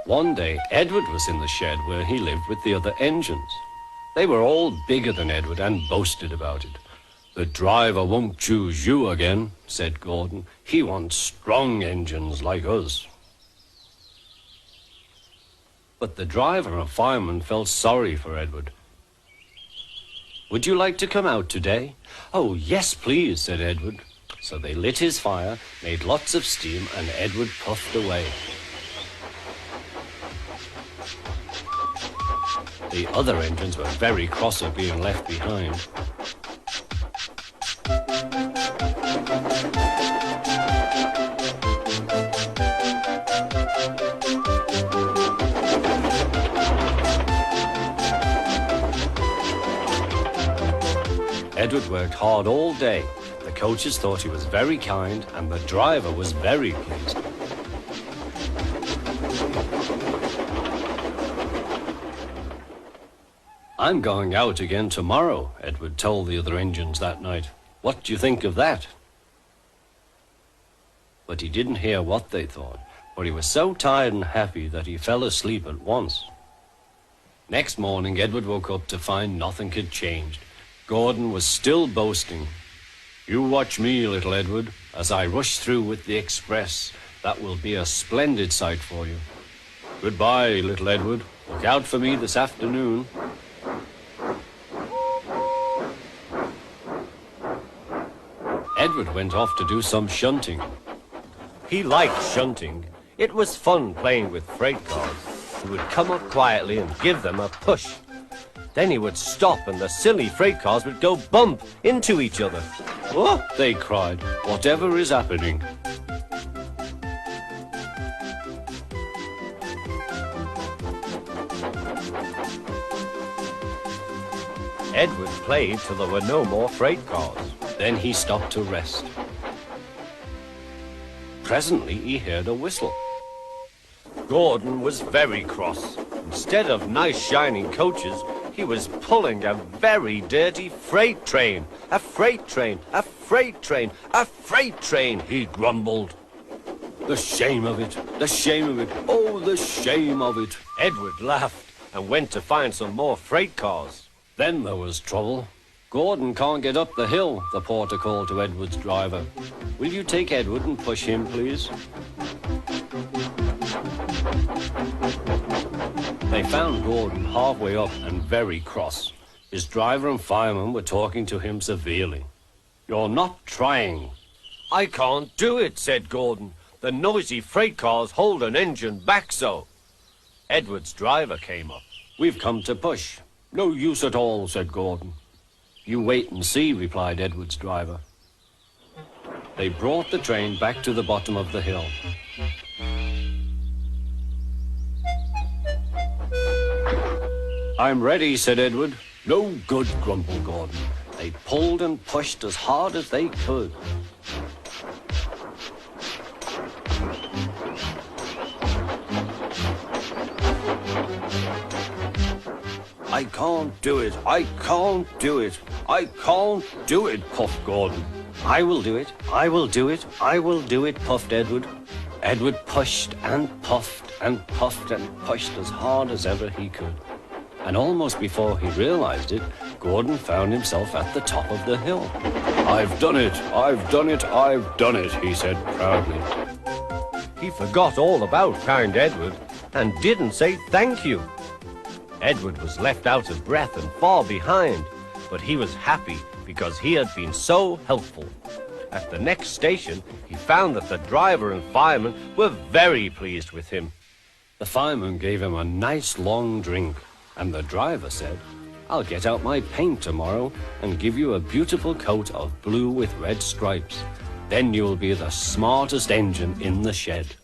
One day, Edward was in the shed where he lived with the other engines. They were all bigger than Edward and boasted about it. "The driver won't choose you again," said Gordon. "He wants strong engines like us." But the driver and fireman felt sorry for Edward. "Would you like to come out today?" "Oh, yes, please," said Edward. So they lit his fire, made lots of steam, and Edward puffed away. The other engines were very cross at being left behind. Edward worked hard all day. The coaches thought he was very kind, and the driver was very pleased. "I'm going out again tomorrow," Edward told the other engines that night. "What do you think of that?" But he didn't hear what they thought, for he was so tired and happy that he fell asleep at once. Next morning, Edward woke up to find nothing had changed. Gordon was still boasting. "You watch me, little Edward, as I rush through with the express. That will be a splendid sight for you. Goodbye, little Edward. Look out for me this afternoon." Edward went off to do some shunting. He liked shunting. It was fun playing with freight cars. He would come up quietly and give them a push. Then he would stop and the silly freight cars would go bump into each other. "Oh," they cried, "whatever is happening?" Edward played till there were no more freight cars. Then he stopped to rest. Presently he heard a whistle. Gordon was very cross. Instead of nice shining coaches, he was pulling a very dirty freight train. "A freight train, a freight train, a freight train," he grumbled. "The shame of it, the shame of it, oh, the shame of it." Edward laughed and went to find some more freight cars. Then there was trouble. "Gordon can't get up the hill," the porter called to Edward's driver. "Will you take Edward and push him, please?" They found Gordon halfway up and very cross. His driver and fireman were talking to him severely. "You're not trying." "I can't do it," said Gordon. "The noisy freight cars hold an engine back so." Edward's driver came up. "We've come to push." "No use at all," said Gordon. "You wait and see," replied Edward's driver. They brought the train back to the bottom of the hill. "I'm ready," said Edward. "No good," grumbled Gordon. They pulled and pushed as hard as they could. "I can't do it, I can't do it, I can't do it," puffed Gordon. "I will do it, I will do it, I will do it," puffed Edward. Edward pushed and puffed and puffed and pushed as hard as ever he could. And almost before he realized it, Gordon found himself at the top of the hill. "I've done it, I've done it, I've done it," he said proudly. He forgot all about kind Edward and didn't say thank you. Edward was left out of breath and far behind, but he was happy because he had been so helpful. At the next station, he found that the driver and fireman were very pleased with him. The fireman gave him a nice long drink, and the driver said, "I'll get out my paint tomorrow and give you a beautiful coat of blue with red stripes. Then you'll be the smartest engine in the shed."